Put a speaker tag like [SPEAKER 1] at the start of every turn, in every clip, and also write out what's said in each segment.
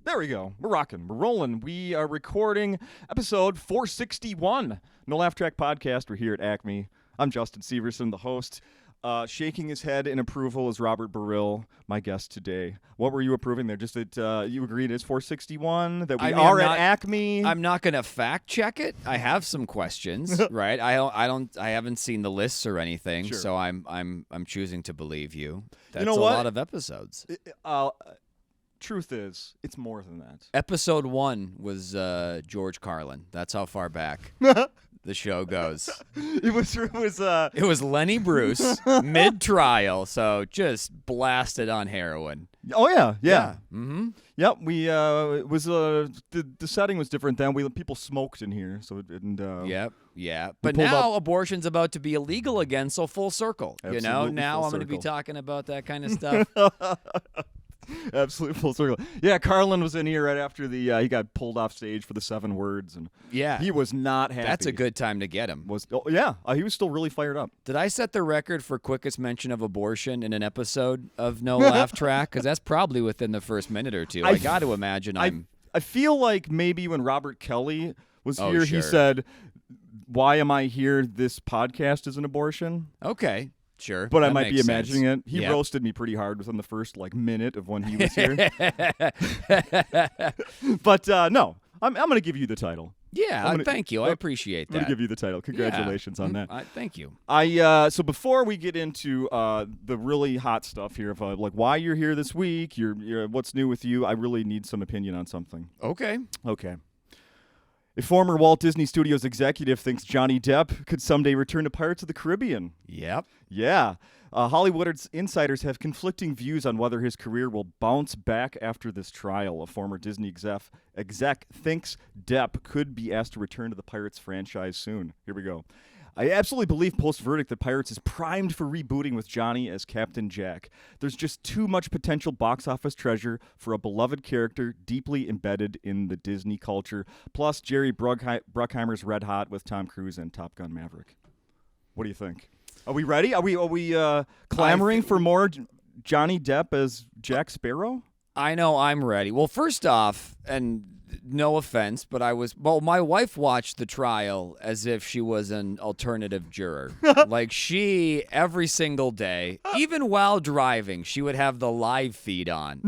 [SPEAKER 1] There we go. We're rocking. We're rolling. We are recording episode 461. No Laugh Track Podcast. We're here at Acme. I'm Justin Severson, the host. Shaking his head in approval is Robert Baril, my guest today. What were you approving there? Just that you agreed it's 461, that we are at Acme?
[SPEAKER 2] I'm not going to fact check it. I have some questions, right? I haven't seen the lists or anything,
[SPEAKER 1] Sure.
[SPEAKER 2] so I'm choosing to believe you. That's
[SPEAKER 1] know
[SPEAKER 2] a
[SPEAKER 1] what?
[SPEAKER 2] lot of episodes.
[SPEAKER 1] Truth is, it's more than that.
[SPEAKER 2] Episode 1 was George Carlin. That's how far back the show goes.
[SPEAKER 1] It was
[SPEAKER 2] Lenny Bruce mid-trial, so just blasted on heroin.
[SPEAKER 1] Oh yeah.
[SPEAKER 2] Mm-hmm.
[SPEAKER 1] Yep, we it was the setting was different then. People smoked in here, so
[SPEAKER 2] Yep. But
[SPEAKER 1] pulled
[SPEAKER 2] now abortion's about to be illegal again, so full circle.
[SPEAKER 1] Absolutely
[SPEAKER 2] Now
[SPEAKER 1] full
[SPEAKER 2] I'm going to be
[SPEAKER 1] circle.
[SPEAKER 2] talking about that kind of stuff.
[SPEAKER 1] Absolutely full circle. Yeah, Carlin was in here right after he got pulled off stage for the 7 words, and
[SPEAKER 2] Yeah.
[SPEAKER 1] he was not happy.
[SPEAKER 2] That's a good time to get him.
[SPEAKER 1] He was still really fired up.
[SPEAKER 2] Did I set the record for quickest mention of abortion in an episode of No Laugh Track? Because that's probably within the first minute or two. I got to imagine
[SPEAKER 1] I feel like maybe when Robert Kelly was here, he
[SPEAKER 2] sure.
[SPEAKER 1] said, "Why am I here? This podcast is an abortion."
[SPEAKER 2] Okay, sure.
[SPEAKER 1] But I
[SPEAKER 2] that
[SPEAKER 1] might be
[SPEAKER 2] makes
[SPEAKER 1] imagining
[SPEAKER 2] sense.
[SPEAKER 1] it. He
[SPEAKER 2] Yep.
[SPEAKER 1] roasted me pretty hard within the first minute of when he was here. But no, I'm going to give you the title.
[SPEAKER 2] Yeah, thank you. I appreciate
[SPEAKER 1] I'm going
[SPEAKER 2] that.
[SPEAKER 1] to give you the title. Congratulations on that.
[SPEAKER 2] Thank you.
[SPEAKER 1] So before we get into the really hot stuff here of why you're here this week, you're what's new with you, I really need some opinion on something.
[SPEAKER 2] Okay.
[SPEAKER 1] A former Walt Disney Studios executive thinks Johnny Depp could someday return to Pirates of the Caribbean.
[SPEAKER 2] Yep.
[SPEAKER 1] Yeah. Hollywood insiders have conflicting views on whether his career will bounce back after this trial. A former Disney exec thinks Depp could be asked to return to the Pirates franchise soon. Here we go. I absolutely believe post-verdict that Pirates is primed for rebooting with Johnny as Captain Jack. There's just too much potential box office treasure for a beloved character deeply embedded in the Disney culture. Plus, Jerry Bruckheimer's Red Hot with Tom Cruise and Top Gun Maverick. What do you think? Are we ready? Are we clamoring for more Johnny Depp as Jack Sparrow?
[SPEAKER 2] I know I'm ready. Well, first off, and no offense, but my wife watched the trial as if she was an alternative juror. She, every single day, even while driving, she would have the live feed on.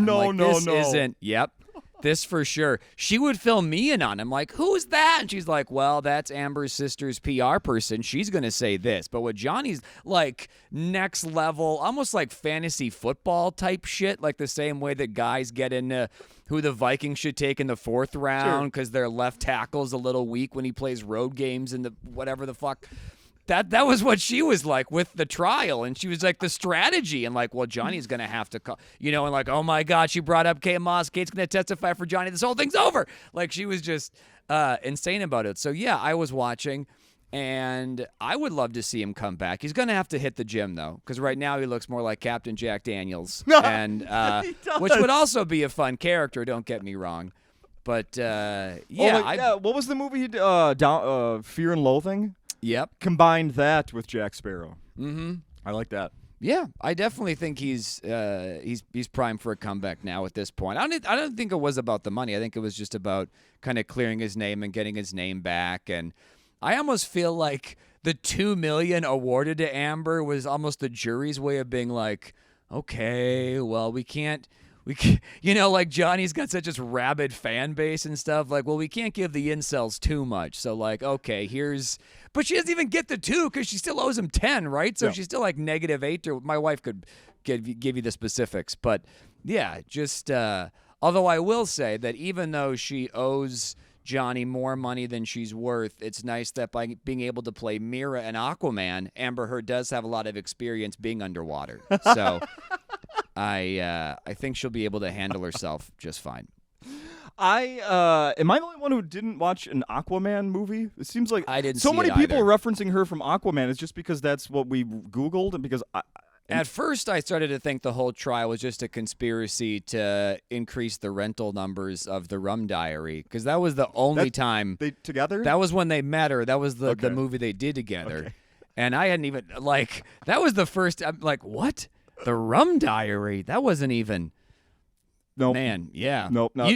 [SPEAKER 2] Yep. This for sure. She would fill me in on. I'm like, who's that? And she's like, well, that's Amber's sister's PR person. She's going to say this. But what Johnny's next level, almost like fantasy football type shit, like the same way that guys get into who the Vikings should take in the 4th round because their left tackle's a little weak when he plays road games and the whatever the fuck. That was what she was like with the trial, and she was like the strategy, and well, Johnny's gonna have to call, and oh my God, she brought up Kate Moss. Kate's gonna testify for Johnny. This whole thing's over. She was just insane about it. So yeah, I was watching, and I would love to see him come back. He's gonna have to hit the gym though, because right now he looks more like Captain Jack Daniels, and which would also be a fun character. Don't get me wrong, but
[SPEAKER 1] what was the movie? Fear and Loathing.
[SPEAKER 2] Yep.
[SPEAKER 1] Combined that with Jack Sparrow.
[SPEAKER 2] Mm-hmm.
[SPEAKER 1] I like that.
[SPEAKER 2] Yeah, I definitely think he's primed for a comeback now at this point. I don't think it was about the money. I think it was just about kind of clearing his name and getting his name back. And I almost feel like the $2 million awarded to Amber was almost the jury's way of being like, okay, well, we can't, Johnny's got such a rabid fan base and stuff. We can't give the incels too much. So, okay, but she doesn't even get the 2 because she still owes him 10, right? So she's still -8. Or my wife could give you the specifics. But, yeah, just, although I will say that even though she owes Johnny more money than she's worth, it's nice that by being able to play Mira and Aquaman, Amber Heard does have a lot of experience being underwater. So I think she'll be able to handle herself just fine.
[SPEAKER 1] Am I the only one who didn't watch an Aquaman movie? It seems like
[SPEAKER 2] I didn't
[SPEAKER 1] so
[SPEAKER 2] see
[SPEAKER 1] many
[SPEAKER 2] it
[SPEAKER 1] people
[SPEAKER 2] either.
[SPEAKER 1] are referencing her from Aquaman. It's just because that's what we Googled and because
[SPEAKER 2] At first, I started to think the whole trial was just a conspiracy to increase the rental numbers of the Rum Diary, because that was the only time
[SPEAKER 1] they together.
[SPEAKER 2] That was when they met her. That was the
[SPEAKER 1] Okay.
[SPEAKER 2] movie they did together.
[SPEAKER 1] Okay.
[SPEAKER 2] And I hadn't even that was the first. I'm like, what? The Rum Diary? That wasn't even.
[SPEAKER 1] Nope.
[SPEAKER 2] Man, yeah.
[SPEAKER 1] Nope, not-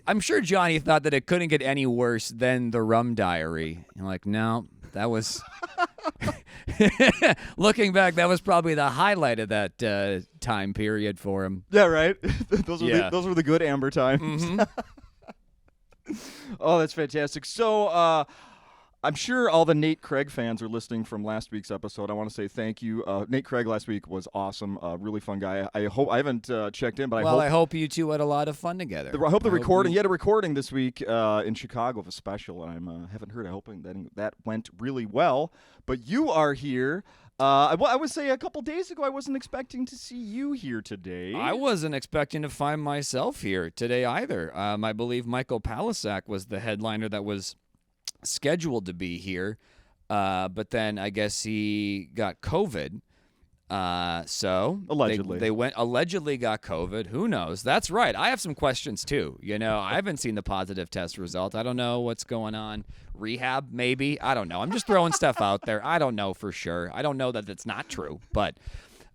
[SPEAKER 2] I'm sure Johnny thought that it couldn't get any worse than the Rum Diary. You're like, no, that was. Looking back, that was probably the highlight of that time period for him.
[SPEAKER 1] Yeah, right. those
[SPEAKER 2] Yeah.
[SPEAKER 1] were the good amber times. Oh, that's fantastic. So, I'm sure all the Nate Craig fans are listening from last week's episode. I want to say thank you. Nate Craig last week was awesome. Really fun guy. I hope I haven't checked in, but
[SPEAKER 2] I hope you two had a lot of fun together.
[SPEAKER 1] I hope the recording. He had a recording this week in Chicago of a special, and I haven't heard. I'm hoping that went really well. But you are here. I would say a couple days ago, I wasn't expecting to see you here today.
[SPEAKER 2] I wasn't expecting to find myself here today either. I believe Michael Palisak was the headliner that was scheduled to be here, but then I guess he got COVID. So
[SPEAKER 1] allegedly
[SPEAKER 2] they allegedly got COVID. Who knows? That's right. I have some questions too. I haven't seen the positive test result. I don't know what's going on. Rehab, maybe. I don't know. I'm just throwing stuff out there. I don't know for sure. I don't know that it's not true, but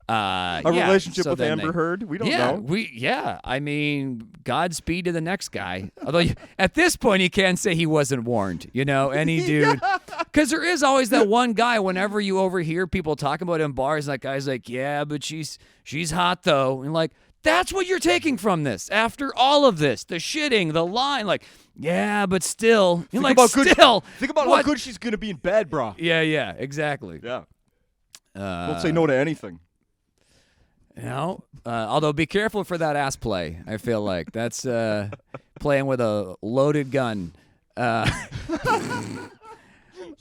[SPEAKER 1] relationship with Amber Heard. We don't know.
[SPEAKER 2] I mean, Godspeed to the next guy. Although at this point, you can't say he wasn't warned. Any dude, because there is always that one guy. Whenever you overhear people talking about it in bars, that guy's like, "Yeah, but she's hot though," and like, that's what you're taking from this. After all of this, the shitting, the line, like, yeah, but still,
[SPEAKER 1] think
[SPEAKER 2] like,
[SPEAKER 1] about
[SPEAKER 2] still,
[SPEAKER 1] think about how good she's gonna be in bed, bro.
[SPEAKER 2] Yeah, exactly.
[SPEAKER 1] Yeah. Don't say no to anything.
[SPEAKER 2] Although be careful for that ass play. I feel like that's playing with a loaded gun.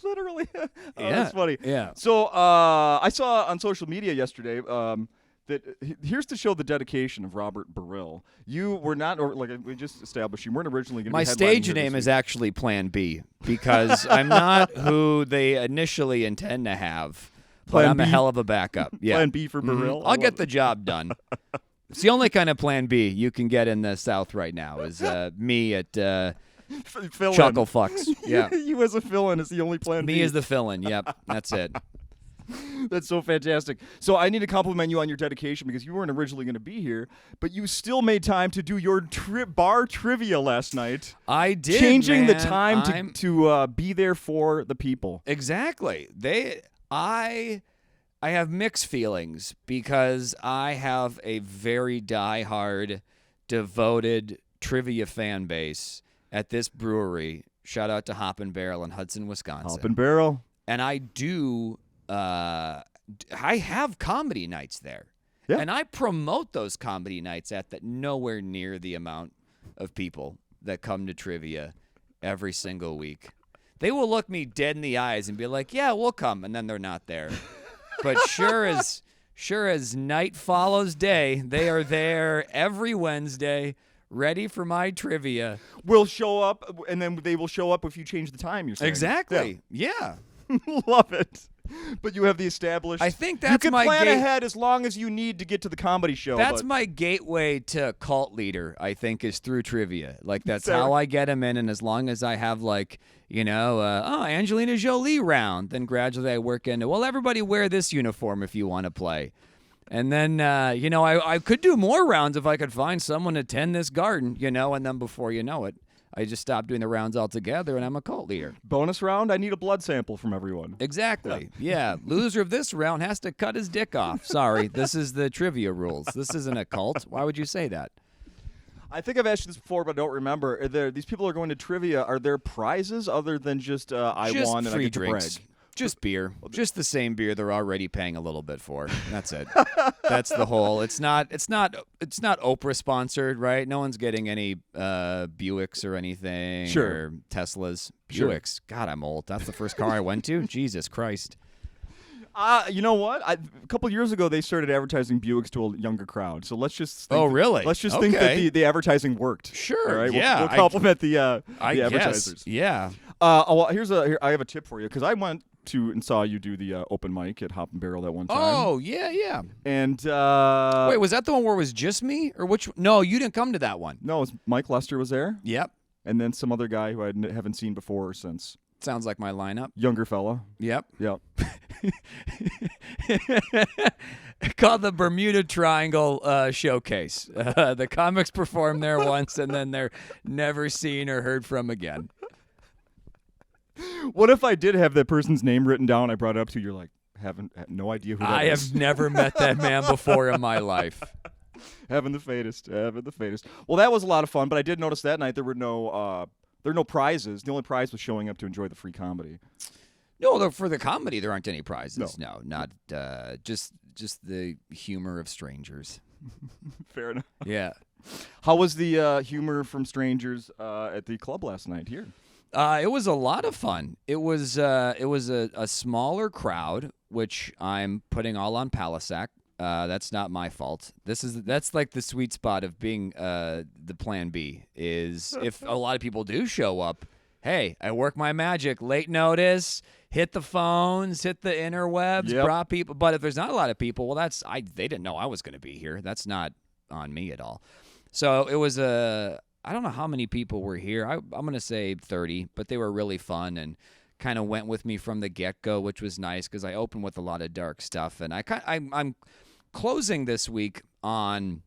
[SPEAKER 1] Literally. That's funny.
[SPEAKER 2] Yeah.
[SPEAKER 1] So I saw on social media yesterday that here's to show the dedication of Robert Baril. You were not, or like we just established, you weren't originally going to be
[SPEAKER 2] My
[SPEAKER 1] headlining
[SPEAKER 2] stage
[SPEAKER 1] here
[SPEAKER 2] name
[SPEAKER 1] this
[SPEAKER 2] is
[SPEAKER 1] week.
[SPEAKER 2] actually Plan B because I'm not who they initially intend to have. But
[SPEAKER 1] Plan
[SPEAKER 2] I'm a
[SPEAKER 1] B?
[SPEAKER 2] hell of a backup. Yeah.
[SPEAKER 1] Plan B for Baril.
[SPEAKER 2] I'll get the job done. It's the only kind of Plan B you can get in the South right now is me at
[SPEAKER 1] fill
[SPEAKER 2] Chuckle
[SPEAKER 1] in.
[SPEAKER 2] Fucks. Yeah.
[SPEAKER 1] You as a fill-in is the only Plan B.
[SPEAKER 2] Me as the fill-in. Yep. That's it.
[SPEAKER 1] That's so fantastic. So I need to compliment you on your dedication because you weren't originally going to be here, but you still made time to do your bar trivia last night.
[SPEAKER 2] I did.
[SPEAKER 1] Changing the
[SPEAKER 2] man.
[SPEAKER 1] time to be there for the people.
[SPEAKER 2] Exactly. I have mixed feelings because I have a very diehard, devoted trivia fan base at this brewery. Shout out to Hop and Barrel in Hudson, Wisconsin.
[SPEAKER 1] Hop and Barrel.
[SPEAKER 2] And I do. I have comedy nights there.
[SPEAKER 1] Yeah.
[SPEAKER 2] And I promote those comedy nights at nowhere near the amount of people that come to trivia every single week. They will look me dead in the eyes and be like, "Yeah, we'll come," and then they're not there. But sure as night follows day, they are there every Wednesday, ready for my trivia.
[SPEAKER 1] Will show up, and then they will show up if you change the time. You're saying
[SPEAKER 2] Exactly. Yeah.
[SPEAKER 1] Love it. But you have the established.
[SPEAKER 2] I think that's
[SPEAKER 1] you can
[SPEAKER 2] my
[SPEAKER 1] plan ahead as long as you need to get to the comedy show.
[SPEAKER 2] That's
[SPEAKER 1] but
[SPEAKER 2] my gateway to cult leader, I think, is through trivia. Like, that's
[SPEAKER 1] Fair.
[SPEAKER 2] how I get them in, and as long as I have, like, Angelina Jolie round, then gradually I work into, well, everybody wear this uniform if you want to play. And then, I could do more rounds if I could find someone to tend this garden, and then before you know it, I just stopped doing the rounds altogether, and I'm a cult leader.
[SPEAKER 1] bonus round, I need a blood sample from everyone.
[SPEAKER 2] Exactly. Yeah. Loser of this round has to cut his dick off. Sorry, this is the trivia rules. This isn't a cult. Why would you say that?
[SPEAKER 1] I think I've asked you this before, but I don't remember. These people are going to trivia. Are there prizes other than just I
[SPEAKER 2] Just
[SPEAKER 1] won and
[SPEAKER 2] free
[SPEAKER 1] I get
[SPEAKER 2] drinks.
[SPEAKER 1] to brag?
[SPEAKER 2] Just beer. Just the same beer they're already paying a little bit for. That's it. That's the whole. It's not Oprah sponsored, right? No one's getting any Buicks or anything.
[SPEAKER 1] Sure.
[SPEAKER 2] Or Teslas.
[SPEAKER 1] Sure.
[SPEAKER 2] Buicks. God, I'm old. That's the first car I went to. Jesus Christ.
[SPEAKER 1] You know what? A couple years ago, they started advertising Buicks to a younger crowd. So let's just think
[SPEAKER 2] Oh, really?
[SPEAKER 1] Let's just think that
[SPEAKER 2] Okay.
[SPEAKER 1] the advertising worked.
[SPEAKER 2] Sure,
[SPEAKER 1] All right?
[SPEAKER 2] yeah,
[SPEAKER 1] We'll compliment the
[SPEAKER 2] I
[SPEAKER 1] advertisers.
[SPEAKER 2] guess. Yeah.
[SPEAKER 1] Here, I have a tip for you because I went to and saw you do the open mic at Hop and Barrel that one time.
[SPEAKER 2] Oh, yeah.
[SPEAKER 1] And
[SPEAKER 2] Wait, was that the one where it was just me? Or which? No, you didn't come to that one.
[SPEAKER 1] no, it was Mike Lester was there,
[SPEAKER 2] Yep.
[SPEAKER 1] and then some other guy who I haven't seen before or since.
[SPEAKER 2] Sounds like my lineup.
[SPEAKER 1] Younger fella.
[SPEAKER 2] Yep.
[SPEAKER 1] Yep.
[SPEAKER 2] called the Bermuda Triangle Showcase. The comics perform there once, and then they're never seen or heard from again.
[SPEAKER 1] What if I did have that person's name written down? I brought it up to you. You're like, no idea who that
[SPEAKER 2] I
[SPEAKER 1] is.
[SPEAKER 2] have never met that man before in my life.
[SPEAKER 1] Having the fattest. Well, that was a lot of fun, but I did notice that night there were no prizes. The only prize was showing up to enjoy the free comedy.
[SPEAKER 2] No, for the comedy, there aren't any prizes. No, not just the humor of strangers.
[SPEAKER 1] Fair enough.
[SPEAKER 2] Yeah.
[SPEAKER 1] How was the humor from strangers at the club last night here?
[SPEAKER 2] It was a lot of fun. It was a smaller crowd, which I'm putting all on Palisac. That's not my fault. That's like the sweet spot of being the plan B is if a lot of people do show up, hey, I work my magic, late notice, hit the phones, hit the interwebs, brought people. But if there's not a lot of people, well, they didn't know I was going to be here. That's not on me at all. So it was I don't know how many people were here. I'm going to say 30, but they were really fun and kind of went with me from the get-go, which was nice because I opened with a lot of dark stuff. And I'm closing this week on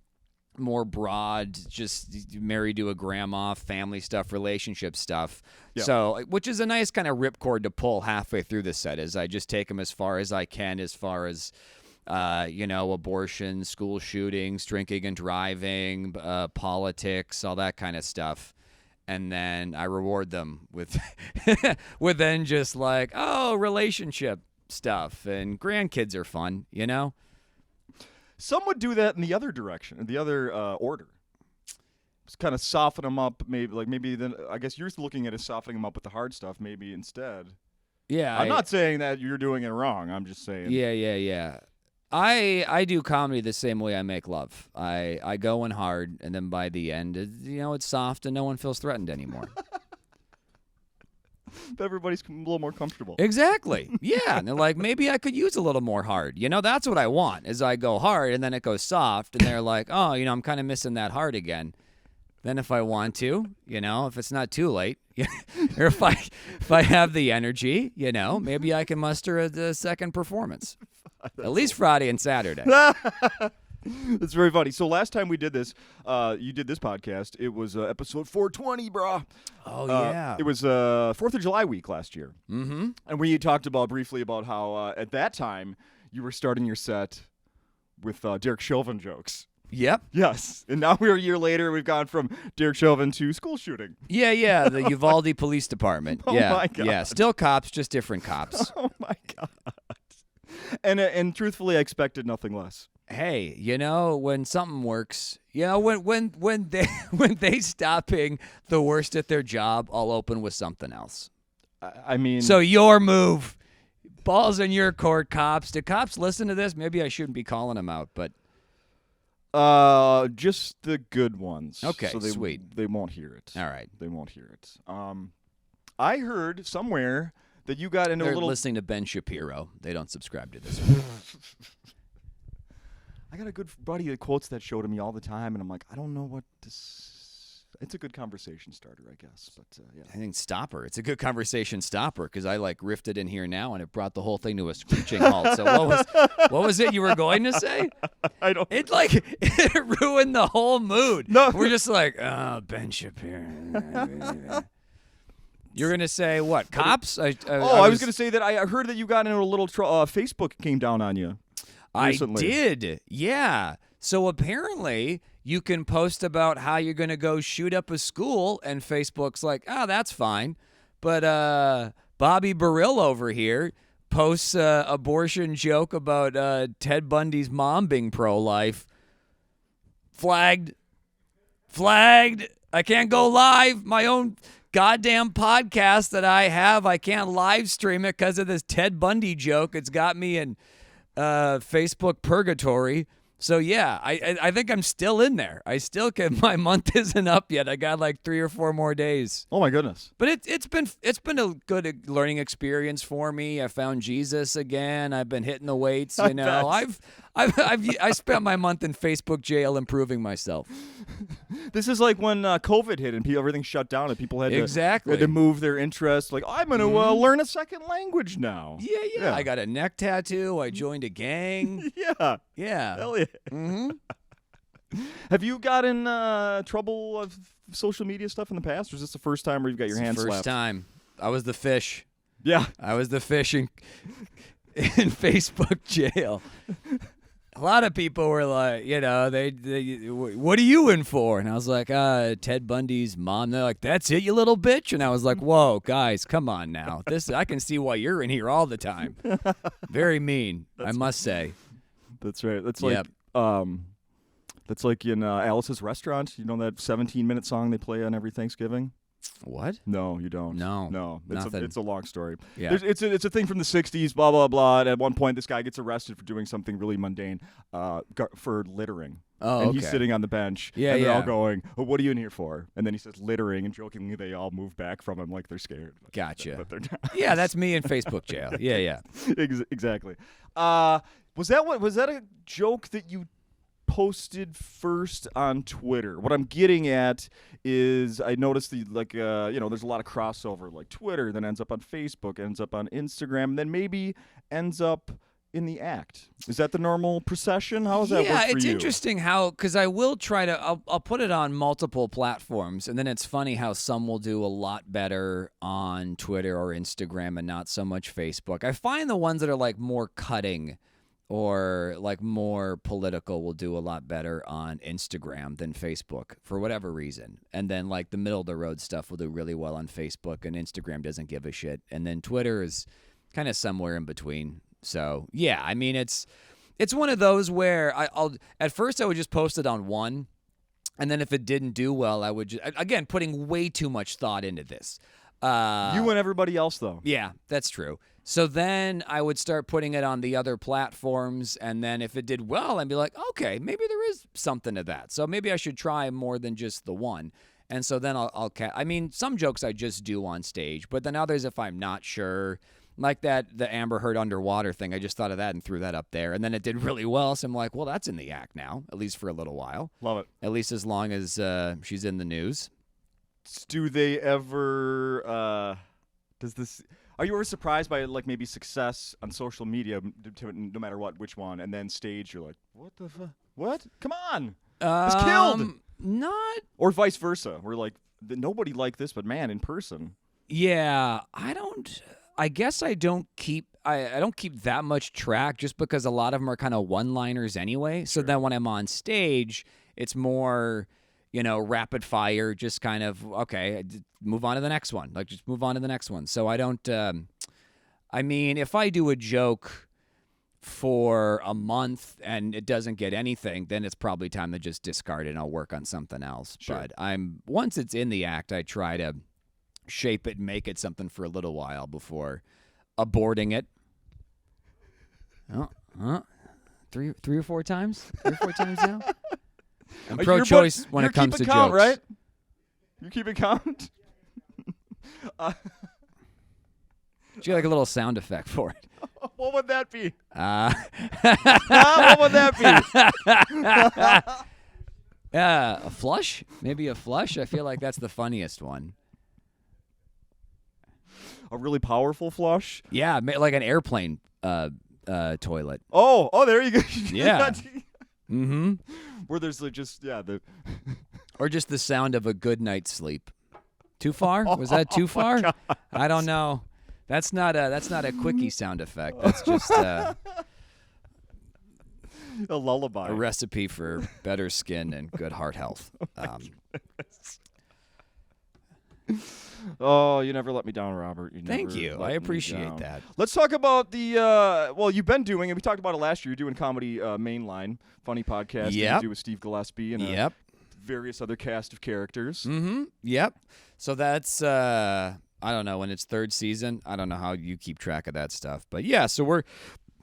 [SPEAKER 2] more broad, just married to a grandma, family stuff, relationship stuff. Yeah. So, which is a nice kind of ripcord to pull halfway through the set as I just take them as far as I can as far as abortion, school shootings, drinking and driving, politics, all that kind of stuff. And then I reward them with with then just like, relationship stuff and grandkids are fun,
[SPEAKER 1] Some would do that in the other direction, in the other order. Just kind of soften them up, maybe then I guess you're looking at it softening them up with the hard stuff maybe instead.
[SPEAKER 2] Yeah.
[SPEAKER 1] I'm not saying that you're doing it wrong. I'm just saying.
[SPEAKER 2] Yeah. I do comedy the same way I make love. I go in hard, and then by the end, it's soft, and no one feels threatened anymore.
[SPEAKER 1] Everybody's a little more comfortable.
[SPEAKER 2] Exactly. Yeah. And they're like, maybe I could use a little more hard. That's what I want, is I go hard, and then it goes soft, and they're like, oh, I'm kind of missing that hard again. Then if I want to, if it's not too late, or if I have the energy, maybe I can muster a second performance. At least Friday and Saturday.
[SPEAKER 1] That's very funny. So last time we did this, you did this podcast. It was episode 420, brah.
[SPEAKER 2] Oh, yeah.
[SPEAKER 1] It was 4th of July week last year.
[SPEAKER 2] Mm-hmm.
[SPEAKER 1] And we talked briefly about how at that time you were starting your set with Derek Chauvin jokes.
[SPEAKER 2] Yep.
[SPEAKER 1] Yes. And now we're a year later. We've gone from Derek Chauvin to school shooting.
[SPEAKER 2] Yeah. The Uvalde Police Department.
[SPEAKER 1] Oh, my God.
[SPEAKER 2] Yeah. Still cops, just different cops.
[SPEAKER 1] Oh, my God. And truthfully, I expected nothing less.
[SPEAKER 2] Hey, when something works, when they stop being the worst at their job, I'll open with something else.
[SPEAKER 1] I mean,
[SPEAKER 2] so your move, balls in your court, cops. Do cops listen to this? Maybe I shouldn't be calling them out, but
[SPEAKER 1] just the good ones.
[SPEAKER 2] Okay,
[SPEAKER 1] so
[SPEAKER 2] sweet.
[SPEAKER 1] They won't hear it.
[SPEAKER 2] All right,
[SPEAKER 1] they won't hear it. I heard somewhere that you got into
[SPEAKER 2] They're
[SPEAKER 1] a little.
[SPEAKER 2] listening to Ben Shapiro. They don't subscribe to this.
[SPEAKER 1] I got a good buddy that quotes that show to me all the time, and I'm like, I don't know what this. It's a good conversation starter, I guess. But yeah,
[SPEAKER 2] I think stopper. It's a good conversation stopper because I riffed it in here now, and it brought the whole thing to a screeching halt. So what was it you were going to say?
[SPEAKER 1] I don't.
[SPEAKER 2] It it ruined the whole mood.
[SPEAKER 1] No,
[SPEAKER 2] we're just like, Ben Shapiro. You're gonna say what? Cops? I
[SPEAKER 1] was gonna say that I heard that you got into a little. Facebook came down on you. Recently.
[SPEAKER 2] I did, yeah. So apparently you can post about how you're going to go shoot up a school, and Facebook's like, that's fine. But Bobby Baril over here posts an abortion joke about Ted Bundy's mom being pro-life. Flagged. I can't go live. My own goddamn podcast that I have, I can't live stream it because of this Ted Bundy joke. It's got me in Facebook purgatory. So yeah, I think I'm still in there. I still can. My month isn't up yet. I got 3 or 4 more days.
[SPEAKER 1] Oh my goodness!
[SPEAKER 2] But it's been a good learning experience for me. I found Jesus again. I've been hitting the weights. I spent my month in Facebook jail improving myself.
[SPEAKER 1] This is like when COVID hit and everything shut down and people had
[SPEAKER 2] Exactly.
[SPEAKER 1] to move their interest. Like, I'm going to learn a second language now.
[SPEAKER 2] Yeah. I got a neck tattoo. I joined a gang.
[SPEAKER 1] Yeah.
[SPEAKER 2] Yeah.
[SPEAKER 1] Hell yeah.
[SPEAKER 2] Mm-hmm.
[SPEAKER 1] Have you gotten trouble of social media stuff in the past, or is this the first time where you've got your hands slapped?
[SPEAKER 2] First time. I was the fish.
[SPEAKER 1] Yeah.
[SPEAKER 2] I was the fish in Facebook jail. A lot of people were like, they what are you in for? And I was like, Ted Bundy's mom. They're like, that's it, you little bitch. And I was like, whoa, guys, come on now. I can see why you're in here all the time. Very mean, I must say.
[SPEAKER 1] That's right. That's like that's like in Alice's Restaurant. You know that 17-minute song they play on every Thanksgiving?
[SPEAKER 2] What?
[SPEAKER 1] No, you don't.
[SPEAKER 2] No.
[SPEAKER 1] It's a long story.
[SPEAKER 2] Yeah.
[SPEAKER 1] It's a thing from the 60s, blah, blah, blah. And at one point, this guy gets arrested for doing something really mundane, for littering.
[SPEAKER 2] Oh,
[SPEAKER 1] and
[SPEAKER 2] okay.
[SPEAKER 1] he's sitting on the bench, and they're all going, what are you in here for? And then he says littering, and jokingly they all move back from him like they're scared.
[SPEAKER 2] Gotcha.
[SPEAKER 1] But they're not.
[SPEAKER 2] Yeah, that's me in Facebook jail. Yeah.
[SPEAKER 1] Exactly. Was that a joke that you posted first on Twitter? What I'm getting at is I noticed there's a lot of crossover, like Twitter then ends up on Facebook, ends up on Instagram, and then maybe ends up in the act. Is that the normal procession? How does that work for you?
[SPEAKER 2] Yeah, it's interesting how, because I will try to, I'll put it on multiple platforms, and then it's funny how some will do a lot better on Twitter or Instagram and not so much Facebook. I find the ones that are like more cutting or like more political will do a lot better on Instagram than Facebook for whatever reason. And then like the middle of the road stuff will do really well on Facebook, and Instagram doesn't give a shit. And then Twitter is kind of somewhere in between. So yeah, I mean it's one of those where I'll at first I would just post it on one, and then if it didn't do well, I would just, again, putting way too much thought into this.
[SPEAKER 1] You and everybody else, though.
[SPEAKER 2] Yeah, that's true. So then I would start putting it on the other platforms, and then if it did well, I'd be like, okay, maybe there is something to that. So maybe I should try more than just the one. And so then I mean, some jokes I just do on stage, but then others, if I'm not sure, like the Amber Heard underwater thing, I just thought of that and threw that up there. And then it did really well, so I'm like, well, that's in the act now, at least for a little while.
[SPEAKER 1] Love it.
[SPEAKER 2] At least as long as she's in the news.
[SPEAKER 1] Do they ever, are you ever surprised by like maybe success on social media, no matter which one, and then stage, you're like, what the fuck? What? Come on. It's killed.
[SPEAKER 2] Not.
[SPEAKER 1] Or vice versa. We're like, nobody liked this, but man, in person.
[SPEAKER 2] Yeah, I guess I don't keep that much track just because a lot of them are kind of one-liners anyway. So then when I'm on stage, it's more, rapid fire, just kind of, okay, move on to the next one. Like, just move on to the next one. So I don't, I mean, if I do a joke for a month and it doesn't get anything, then it's probably time to just discard it and I'll work on something else.
[SPEAKER 1] Sure.
[SPEAKER 2] But once it's in the act, I try to shape it and make it something for a little while before aborting it. Three or four times? 3 or 4 times now? I'm pro-choice when it comes to
[SPEAKER 1] count,
[SPEAKER 2] jokes.
[SPEAKER 1] Right? You keep it count?
[SPEAKER 2] She got like a little sound effect for it.
[SPEAKER 1] What would that be? What would that be?
[SPEAKER 2] A flush? Maybe a flush? I feel like that's the funniest one.
[SPEAKER 1] A really powerful flush?
[SPEAKER 2] Yeah, like an airplane toilet.
[SPEAKER 1] Oh, there you go.
[SPEAKER 2] Yeah. Mm-hmm.
[SPEAKER 1] Where there's like
[SPEAKER 2] Or just the sound of a good night's sleep. Too far? Was that too far?
[SPEAKER 1] God.
[SPEAKER 2] I don't know. That's not a quickie sound effect. That's just a
[SPEAKER 1] lullaby.
[SPEAKER 2] A recipe for better skin and good heart health.
[SPEAKER 1] Oh, you never let me down, Robert.
[SPEAKER 2] Thank you. I appreciate that.
[SPEAKER 1] Let's talk about the, you've been doing, and we talked about it last year, you're doing Comedy Mainline, funny podcast
[SPEAKER 2] Yep.
[SPEAKER 1] you do with Steve Gillespie and various other cast of characters.
[SPEAKER 2] Mm-hmm. Yep. So that's, I don't know, when it's third season, I don't know how you keep track of that stuff. But yeah, so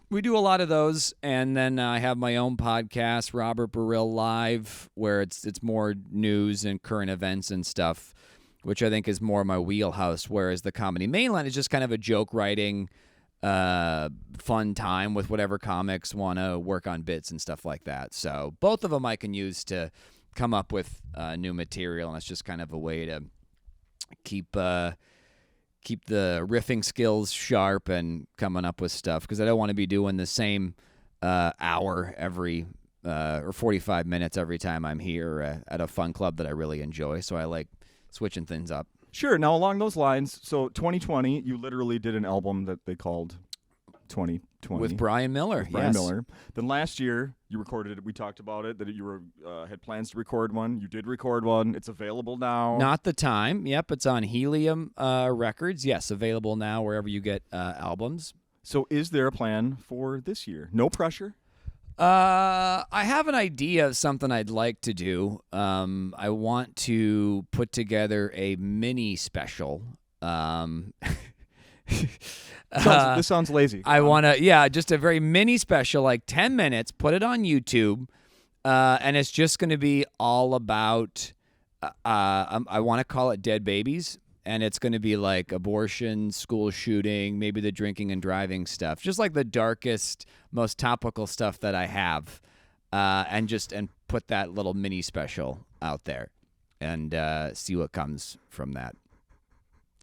[SPEAKER 2] we do a lot of those, and then I have my own podcast, Robert Baril Live, where it's more news and current events and stuff, which I think is more my wheelhouse, whereas the Comedy Mainline is just kind of a joke writing fun time with whatever comics want to work on bits and stuff like that. So both of them I can use to come up with new material, and it's just kind of a way to keep the riffing skills sharp and coming up with stuff, because I don't want to be doing the same hour every or 45 minutes every time I'm here at a fun club that I really enjoy. So I like switching things up.
[SPEAKER 1] Sure. Now, along those lines, so 2020, you literally did an album that they called 2020
[SPEAKER 2] with Brian Miller.
[SPEAKER 1] Brian Miller. Then last year, you recorded it. We talked about it, that you were had plans to record one. You did record one. It's available now.
[SPEAKER 2] Not the Time. Yep, it's on Helium Records. Yes, available now wherever you get albums.
[SPEAKER 1] So is there a plan for this year? No pressure?
[SPEAKER 2] I have an idea of something I'd like to do. I want to put together a mini special.
[SPEAKER 1] This sounds lazy.
[SPEAKER 2] I want to, just a very mini special, like 10 minutes, put it on YouTube, and it's just going to be all about, I want to call it Dead Babies, and it's going to be like abortion, school shooting, maybe the drinking and driving stuff, just like the darkest, most topical stuff that I have, and put that little mini special out there and see what comes from that.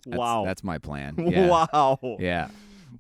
[SPEAKER 1] Wow.
[SPEAKER 2] That's my plan. Yeah.
[SPEAKER 1] Wow.
[SPEAKER 2] Yeah.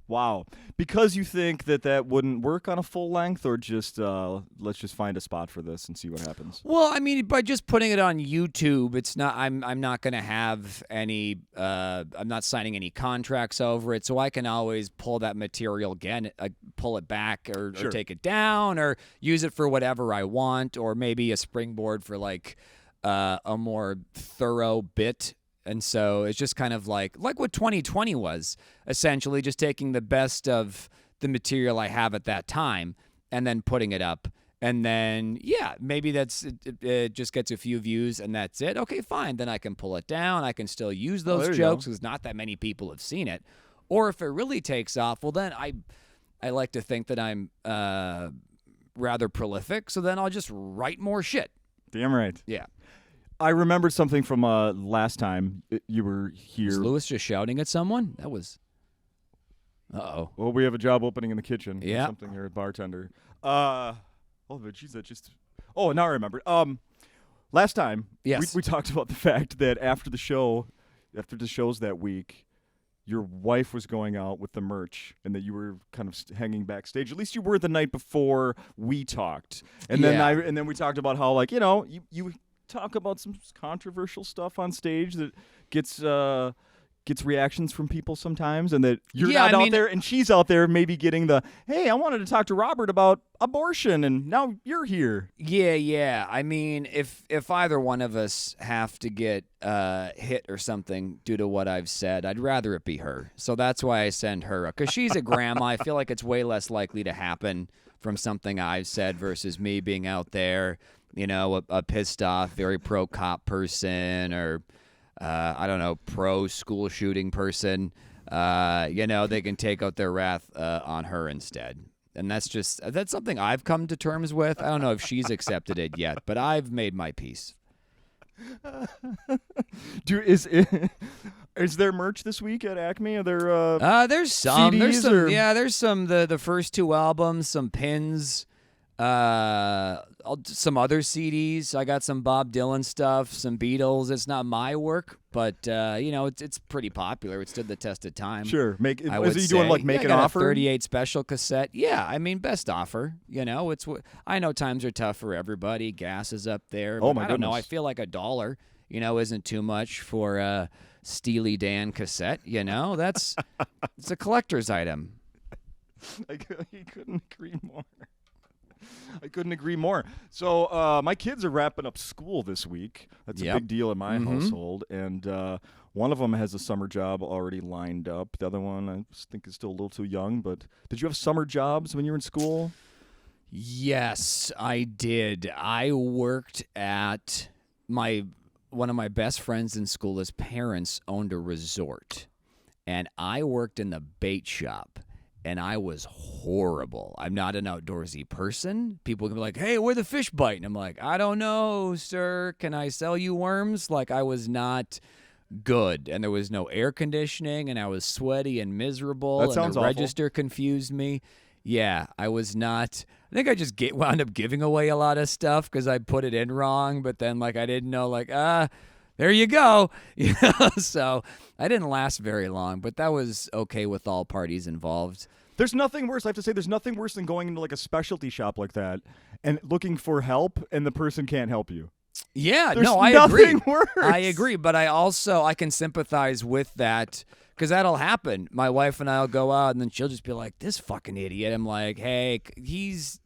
[SPEAKER 1] Wow. Because you think that wouldn't work on a full length, or just let's just find a spot for this and see what happens?
[SPEAKER 2] Well, I mean, by just putting it on YouTube, it's not. I'm not going to have any. I'm not signing any contracts over it, so I can always pull that material again, pull it back, or take it down, or use it for whatever I want, or maybe a springboard for like a more thorough bit. And so it's just kind of like what 2020 was, essentially just taking the best of the material I have at that time and then putting it up. And then, maybe it just gets a few views and that's it. Okay, fine. Then I can pull it down. I can still use those jokes because not that many people have seen it. Or if it really takes off, well, then I like to think that I'm rather prolific. So then I'll just write more shit.
[SPEAKER 1] Damn right.
[SPEAKER 2] Yeah.
[SPEAKER 1] I remembered something from last time you were here.
[SPEAKER 2] Was Lewis just shouting at someone? That was... Uh-oh.
[SPEAKER 1] Well, we have a job opening in the kitchen.
[SPEAKER 2] Yeah.
[SPEAKER 1] Something here, bartender. But geez, that just... Oh, now I remember. Last time,
[SPEAKER 2] yes.
[SPEAKER 1] we talked about the fact that after the shows that week, your wife was going out with the merch, and that you were kind of hanging backstage. At least you were the night before we talked. And then we talked about how, like, you talk about some controversial stuff on stage that gets reactions from people sometimes, and that you're not out there and she's out there maybe getting the, hey, I wanted to talk to Robert about abortion and now you're here.
[SPEAKER 2] Yeah. I mean, if either one of us have to get hit or something due to what I've said, I'd rather it be her. So that's why I send her, because she's a grandma. I feel like it's way less likely to happen from something I've said versus me being out there, a pissed off, very pro-cop person, or, I don't know, pro-school shooting person. They can take out their wrath on her instead. And that's something I've come to terms with. I don't know if she's accepted it yet, but I've made my peace.
[SPEAKER 1] Is there merch this week at Acme? Are there
[SPEAKER 2] there's some.
[SPEAKER 1] CDs
[SPEAKER 2] there's some.
[SPEAKER 1] or...
[SPEAKER 2] Yeah, there's some. The first two albums, some pins, some other CDs. I got some Bob Dylan stuff, some Beatles. It's not my work, but it's pretty popular. It stood the test of time.
[SPEAKER 1] Sure.
[SPEAKER 2] Is
[SPEAKER 1] he doing like make an offer?
[SPEAKER 2] 38 special cassette. Yeah, I mean best offer. I know times are tough for everybody. Gas is up there.
[SPEAKER 1] Oh my
[SPEAKER 2] I don't know.
[SPEAKER 1] goodness.
[SPEAKER 2] I feel like $1, isn't too much for a Steely Dan cassette. It's a collector's item.
[SPEAKER 1] I couldn't agree more. So my kids are wrapping up school this week. That's a big deal in my household. And one of them has a summer job already lined up. The other one I think is still a little too young. But did you have summer jobs when you were in school?
[SPEAKER 2] Yes, I did. I worked at one of my best friends in school. His parents owned a resort. And I worked in the bait shop. And I was horrible. I'm not an outdoorsy person. People can be like, hey, where'd the fish bite? And I'm like, I don't know, sir. Can I sell you worms? Like, I was not good, and there was no air conditioning, and I was sweaty and miserable,
[SPEAKER 1] That sounds
[SPEAKER 2] and the
[SPEAKER 1] awful.
[SPEAKER 2] register confused me. Yeah, I was not. I think I just wound up giving away a lot of stuff because I put it in wrong, but then like I didn't know there you go. So I didn't last very long, but that was okay with all parties involved.
[SPEAKER 1] There's nothing worse. I have to say, there's nothing worse than going into like a specialty shop like that and looking for help, and the person can't help you.
[SPEAKER 2] Yeah,
[SPEAKER 1] There's
[SPEAKER 2] no, I agree.
[SPEAKER 1] nothing worse.
[SPEAKER 2] I agree, but I can sympathize with that because that'll happen. My wife and I'll go out, and then she'll just be like, "This fucking idiot." I'm like, "Hey, he's."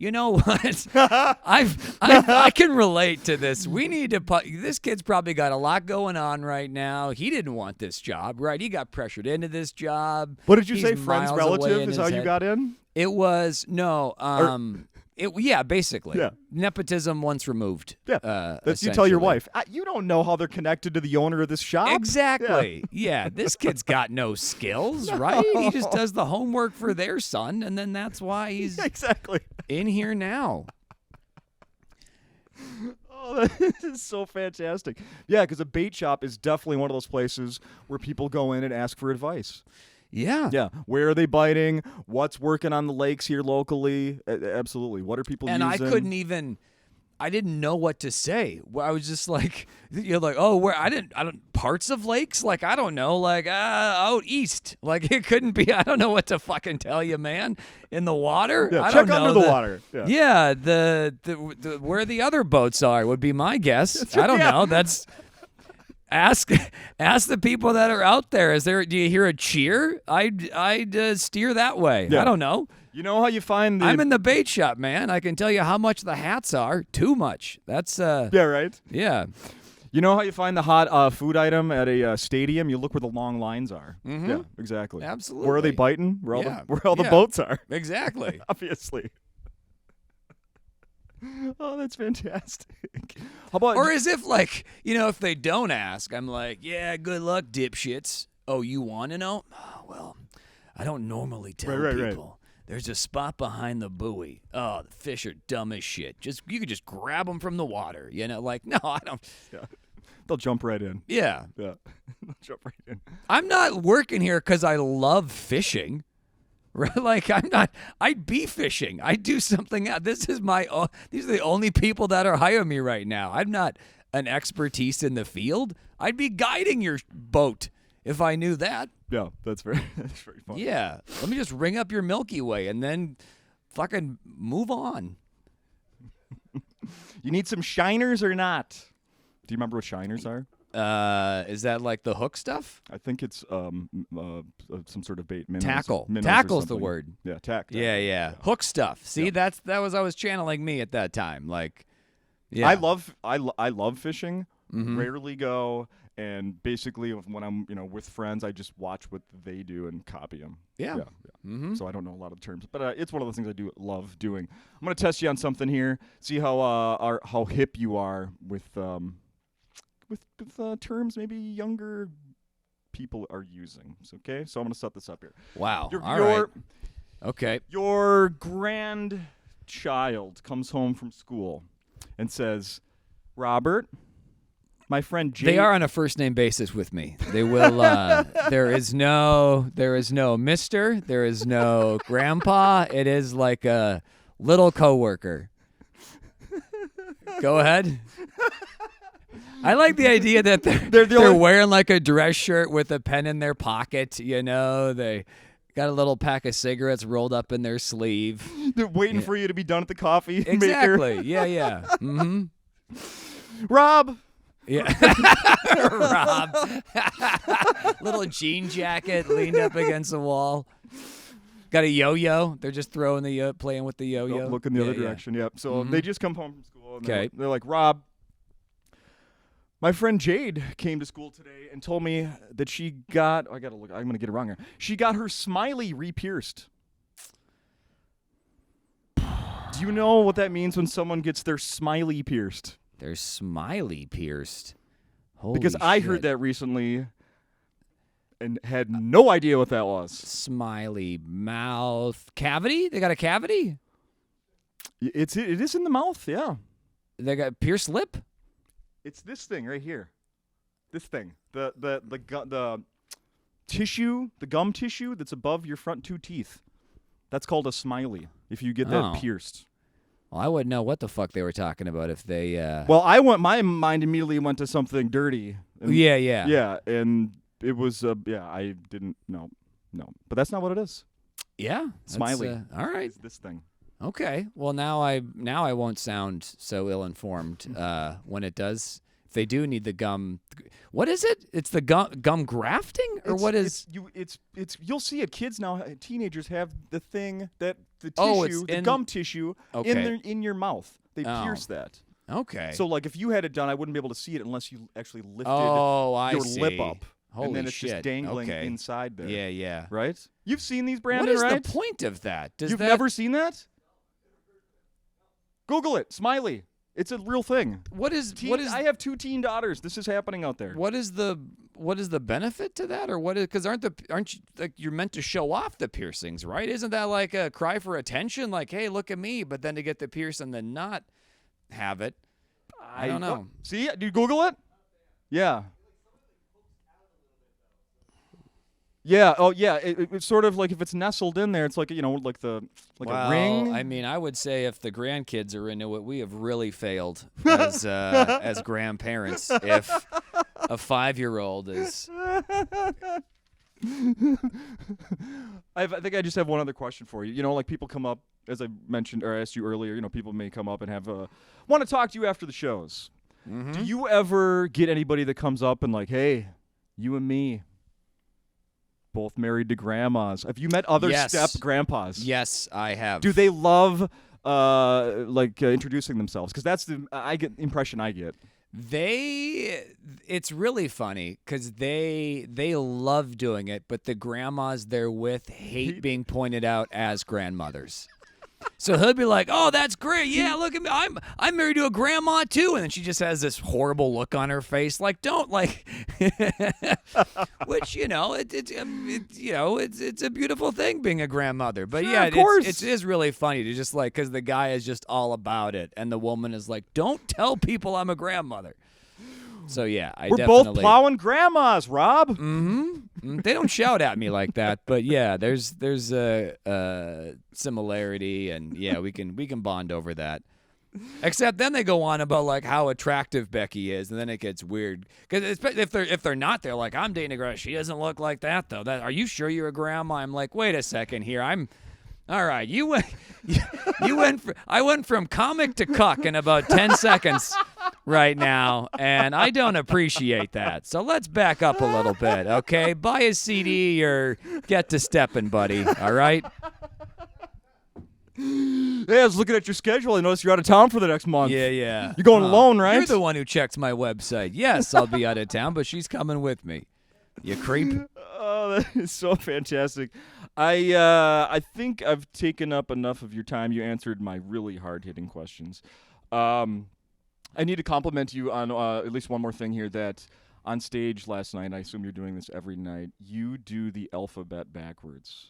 [SPEAKER 2] You know what? I can relate to this. We need to. This kid's probably got a lot going on right now. He didn't want this job, right? He got pressured into this job.
[SPEAKER 1] What did you
[SPEAKER 2] He's
[SPEAKER 1] say? Friends,
[SPEAKER 2] miles away
[SPEAKER 1] relative
[SPEAKER 2] in
[SPEAKER 1] is
[SPEAKER 2] his
[SPEAKER 1] how you
[SPEAKER 2] head.
[SPEAKER 1] got in?
[SPEAKER 2] It was no. Yeah, basically.
[SPEAKER 1] Yeah.
[SPEAKER 2] Nepotism once removed.
[SPEAKER 1] Yeah. That's you tell your
[SPEAKER 2] essentially.
[SPEAKER 1] wife. You don't know how they're connected to the owner of this shop.
[SPEAKER 2] Exactly. Yeah, this kid's got no skills, right? He just does the homework for their son, and then that's why he's
[SPEAKER 1] Yeah, exactly.
[SPEAKER 2] in here now.
[SPEAKER 1] Oh, that is so fantastic. Yeah, because a bait shop is definitely one of those places where people go in and ask for advice.
[SPEAKER 2] Yeah.
[SPEAKER 1] Yeah, where are they biting? What's working on the lakes here locally? Absolutely. What are people
[SPEAKER 2] And
[SPEAKER 1] using?
[SPEAKER 2] I didn't know what to say. I was just like, you're like, oh, where I don't parts of lakes, like I don't know, like out east, like it couldn't be. I don't know what to fucking tell you, man. In the water,
[SPEAKER 1] Yeah,
[SPEAKER 2] I
[SPEAKER 1] check
[SPEAKER 2] don't know
[SPEAKER 1] under the water. Yeah.
[SPEAKER 2] Yeah, the where the other boats are would be my guess. I don't
[SPEAKER 1] Yeah.
[SPEAKER 2] know. That's ask the people that are out there. Do you hear a cheer? I'd steer that way.
[SPEAKER 1] Yeah.
[SPEAKER 2] I don't know.
[SPEAKER 1] You know how you find the...
[SPEAKER 2] I'm in the bait shop, man. I can tell you how much the hats are. Too much. That's
[SPEAKER 1] Yeah, right?
[SPEAKER 2] yeah.
[SPEAKER 1] You know how you find the hot food item at a stadium? You look where the long lines are.
[SPEAKER 2] Mhm.
[SPEAKER 1] Yeah, exactly.
[SPEAKER 2] Absolutely.
[SPEAKER 1] Where are they biting? Where all
[SPEAKER 2] Yeah.
[SPEAKER 1] where all the
[SPEAKER 2] Yeah.
[SPEAKER 1] boats are,
[SPEAKER 2] Exactly.
[SPEAKER 1] obviously. Oh, that's fantastic. How about...
[SPEAKER 2] Or as if like, if they don't ask, I'm like, yeah, good luck, dipshits. Oh, you want to know? Oh, well, I don't normally tell
[SPEAKER 1] Right.
[SPEAKER 2] people. There's a spot behind the buoy. Oh, the fish are dumb as shit. You could just grab them from the water. Like, no, I don't.
[SPEAKER 1] Yeah. They'll jump right in.
[SPEAKER 2] Yeah.
[SPEAKER 1] Yeah. They'll jump right in.
[SPEAKER 2] I'm not working here because I love fishing. Right? Like, I'd be fishing. I'd do something else. These are the only people that are hiring me right now. I'm not an expertise in the field. I'd be guiding your boat if I knew that.
[SPEAKER 1] Yeah, that's very funny.
[SPEAKER 2] Yeah. Let me just ring up your Milky Way and then fucking move on.
[SPEAKER 1] You need some shiners or not? Do you remember what shiners are?
[SPEAKER 2] Is that like the hook stuff?
[SPEAKER 1] I think it's some sort of bait. Minnows,
[SPEAKER 2] Tackle.
[SPEAKER 1] minnows or
[SPEAKER 2] Tackle's the
[SPEAKER 1] something.
[SPEAKER 2] word.
[SPEAKER 1] Yeah, tack.
[SPEAKER 2] Yeah. Hook stuff. See,
[SPEAKER 1] Yeah.
[SPEAKER 2] that was I was channeling me at that time. Like, yeah.
[SPEAKER 1] I love fishing.
[SPEAKER 2] Mhm.
[SPEAKER 1] Rarely go, and basically when I'm with friends, I just watch what they do and copy them.
[SPEAKER 2] Yeah.
[SPEAKER 1] Yeah.
[SPEAKER 2] Mm-hmm.
[SPEAKER 1] So I don't know a lot of terms, but it's one of those things I do love doing. I'm gonna test you on something here. See how hip you are with terms maybe younger people are using. So, okay, so I'm gonna set this up here.
[SPEAKER 2] Wow.
[SPEAKER 1] Your,
[SPEAKER 2] All
[SPEAKER 1] your,
[SPEAKER 2] right. Okay.
[SPEAKER 1] Your grandchild comes home from school and says, "Robert, my friend Jay."
[SPEAKER 2] They are on a first name basis with me. They will. There is no Mister. There is no Grandpa. It is like a little coworker. Go ahead. I like the idea that they're wearing like a dress shirt with a pen in their pocket. They got a little pack of cigarettes rolled up in their sleeve.
[SPEAKER 1] They're waiting for you to be done at the coffee maker.
[SPEAKER 2] Exactly. Yeah. Mm-hmm.
[SPEAKER 1] Rob.
[SPEAKER 2] Yeah. Rob. Little jean jacket leaned up against the wall. Got a yo-yo. They're just throwing playing with the yo-yo.
[SPEAKER 1] Looking the other direction. Yeah. So they just come home from school and
[SPEAKER 2] Okay.
[SPEAKER 1] they're like, "Rob, my friend Jade came to school today and told me that she got." I gotta look. I'm gonna get it wrong here. She got her smiley re-pierced. Do you know what that means when someone gets their smiley pierced?
[SPEAKER 2] Their smiley pierced. Holy
[SPEAKER 1] Because I heard
[SPEAKER 2] shit.
[SPEAKER 1] that recently and had no idea what that was.
[SPEAKER 2] Smiley mouth cavity. They got a cavity.
[SPEAKER 1] It is in the mouth, yeah.
[SPEAKER 2] They got pierced lip.
[SPEAKER 1] It's this thing right here. This thing, the tissue, the gum tissue that's above your front 2 teeth. That's called a smiley. If you get that
[SPEAKER 2] Oh.
[SPEAKER 1] pierced.
[SPEAKER 2] Well, I wouldn't know what the fuck they were talking about if they.
[SPEAKER 1] Well, my mind immediately went to something dirty. And,
[SPEAKER 2] yeah.
[SPEAKER 1] Yeah, and it was I didn't know. No, but that's not what it is.
[SPEAKER 2] Yeah.
[SPEAKER 1] Smiley.
[SPEAKER 2] All right.
[SPEAKER 1] It's this thing.
[SPEAKER 2] Okay. Well, now I won't sound so ill-informed when it does. If they do need the gum, what is it? It's the gum grafting, or what is?
[SPEAKER 1] You'll see it. Kids now, teenagers have the thing that the
[SPEAKER 2] Oh,
[SPEAKER 1] tissue,
[SPEAKER 2] it's
[SPEAKER 1] the
[SPEAKER 2] in-
[SPEAKER 1] gum tissue
[SPEAKER 2] Okay.
[SPEAKER 1] in your mouth. They
[SPEAKER 2] Oh.
[SPEAKER 1] pierce that.
[SPEAKER 2] Okay.
[SPEAKER 1] So like if you had it done, I wouldn't be able to see it unless you actually lifted
[SPEAKER 2] I
[SPEAKER 1] your
[SPEAKER 2] see.
[SPEAKER 1] lip up,
[SPEAKER 2] Holy
[SPEAKER 1] and then it's
[SPEAKER 2] shit.
[SPEAKER 1] just dangling
[SPEAKER 2] Okay.
[SPEAKER 1] inside there.
[SPEAKER 2] Yeah.
[SPEAKER 1] Right? You've seen these,
[SPEAKER 2] What
[SPEAKER 1] Brandon,
[SPEAKER 2] is
[SPEAKER 1] right?
[SPEAKER 2] the point of that? Does
[SPEAKER 1] You've
[SPEAKER 2] that
[SPEAKER 1] never seen that? Google it. Smiley. It's a real thing.
[SPEAKER 2] What is
[SPEAKER 1] I have 2 teen daughters. This is happening out there.
[SPEAKER 2] what is the benefit to that, or what is, because aren't you like, you're meant to show off the piercings, right? Isn't that like a cry for attention, like, hey, look at me, but then to get the pierce and then not have it? I don't know.
[SPEAKER 1] See? Do you Google it? Yeah. Yeah. Oh, yeah. It's sort of like if it's nestled in there, it's like like a ring.
[SPEAKER 2] I mean, I would say if the grandkids are into it, we have really failed as grandparents. If a 5-year-old is,
[SPEAKER 1] I think I just have one other question for you. Like people come up, as I mentioned or asked you earlier. People may come up and have want to talk to you after the shows.
[SPEAKER 2] Mm-hmm.
[SPEAKER 1] Do you ever get anybody that comes up and like, hey, you and me, both married to grandmas? Have you met other
[SPEAKER 2] Yes.
[SPEAKER 1] step grandpas?
[SPEAKER 2] Yes, I have.
[SPEAKER 1] Do they love introducing themselves? Because that's the impression I get.
[SPEAKER 2] It's really funny because they love doing it, but the grandmas they're with hate being pointed out as grandmothers. So he'll be like, "Oh, that's great! Yeah, look at me. I'm married to a grandma too." And then she just has this horrible look on her face, like, "Don't like," which it's a beautiful thing being a grandmother. But
[SPEAKER 1] Sure,
[SPEAKER 2] yeah,
[SPEAKER 1] of course.
[SPEAKER 2] it is really funny to just like, because the guy is just all about it, and the woman is like, "Don't tell people I'm a grandmother." So yeah,
[SPEAKER 1] We're both plowing grandmas, Rob.
[SPEAKER 2] They don't shout at me like that, but yeah, there's a similarity, and yeah, we can bond over that. Except then they go on about like how attractive Becky is, and then it gets weird. Because if they're not, they're like, I'm dating a grandma. She doesn't look like that though. Are you sure you're a grandma? I'm like, wait a second here. All right. I went from comic to cuck in about 10 seconds right now, and I don't appreciate that. So let's back up a little bit, okay? Buy a CD or get to stepping, buddy. All right.
[SPEAKER 1] Hey, I was looking at your schedule. I noticed you're out of town for the next month.
[SPEAKER 2] Yeah.
[SPEAKER 1] You're going alone, right?
[SPEAKER 2] You're the one who checked my website. Yes, I'll be out of town, but she's coming with me. You creep.
[SPEAKER 1] Oh, that is so fantastic. I think I've taken up enough of your time. You answered my really hard-hitting questions. I need to compliment you on at least one more thing here, that on stage last night, I assume you're doing this every night, you do the alphabet backwards.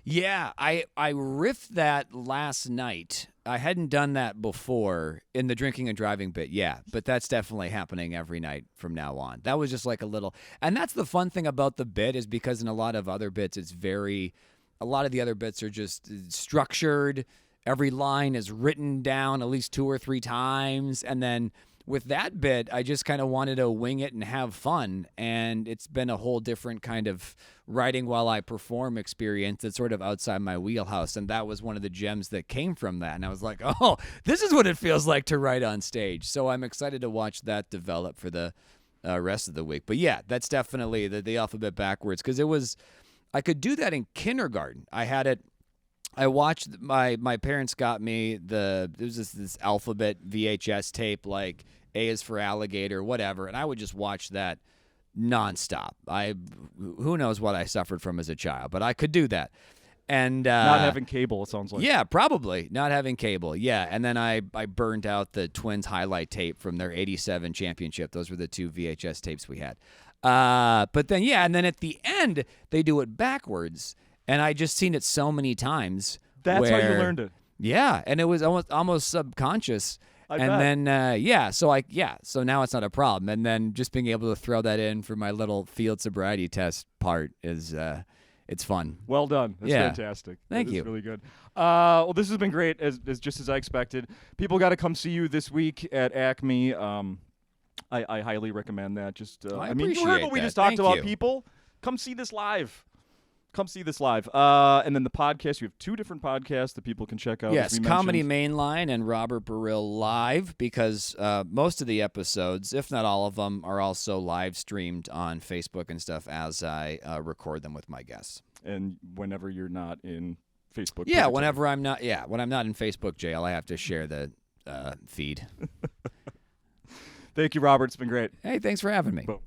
[SPEAKER 2] Yeah, I riffed that last night. I hadn't done that before in the drinking and driving bit, yeah, but that's definitely happening every night from now on. That was just like a little, and that's the fun thing about the bit, is because in a lot of other bits, a lot of the other bits are just structured. Every line is written down at least 2 or 3 times, and then with that bit, I just kind of wanted to wing it and have fun, and it's been a whole different kind of writing while I perform experience that's sort of outside my wheelhouse, and that was one of the gems that came from that, and I was like, oh, this is what it feels like to write on stage. So I'm excited to watch that develop for the rest of the week. But yeah, that's definitely the alphabet backwards, because I could do that in kindergarten. I watched my parents got me there was this alphabet VHS tape, like A is for alligator, whatever, and I would just watch that nonstop. Who knows what I suffered from as a child, but I could do that. And
[SPEAKER 1] not having cable, it sounds like.
[SPEAKER 2] Yeah, probably not having cable. Yeah, and then I burned out the Twins highlight tape from their '87 championship. Those were the 2 VHS tapes we had. But then and then at the end they do it backwards. And I just seen it so many times.
[SPEAKER 1] That's how you learned it.
[SPEAKER 2] Yeah, and it was almost subconscious. And then so now it's not a problem. And then just being able to throw that in for my little field sobriety test part is it's fun.
[SPEAKER 1] Well done. That's
[SPEAKER 2] Yeah.
[SPEAKER 1] fantastic.
[SPEAKER 2] Thank
[SPEAKER 1] That is
[SPEAKER 2] you.
[SPEAKER 1] really good. Well, this has been great, as just as I expected. People got to come see you this week at Acme. I highly recommend that. Just
[SPEAKER 2] I
[SPEAKER 1] mean, you heard
[SPEAKER 2] appreciate
[SPEAKER 1] what we
[SPEAKER 2] that.
[SPEAKER 1] just talked
[SPEAKER 2] Thank
[SPEAKER 1] about.
[SPEAKER 2] you.
[SPEAKER 1] People, come see this live. Come see this live. And then the podcast. You have 2 different podcasts that people can check out. as
[SPEAKER 2] Yes,
[SPEAKER 1] we
[SPEAKER 2] Comedy
[SPEAKER 1] mentioned.
[SPEAKER 2] Mainline and Robert Baril Live, because most of the episodes, if not all of them, are also live streamed on Facebook and stuff as I record them with my guests.
[SPEAKER 1] And whenever you're not in Facebook.
[SPEAKER 2] Yeah,
[SPEAKER 1] purgatory.
[SPEAKER 2] when I'm not in Facebook jail, I have to share the feed.
[SPEAKER 1] Thank you, Robert. It's been great.
[SPEAKER 2] Hey, thanks for having me.
[SPEAKER 1] Boom.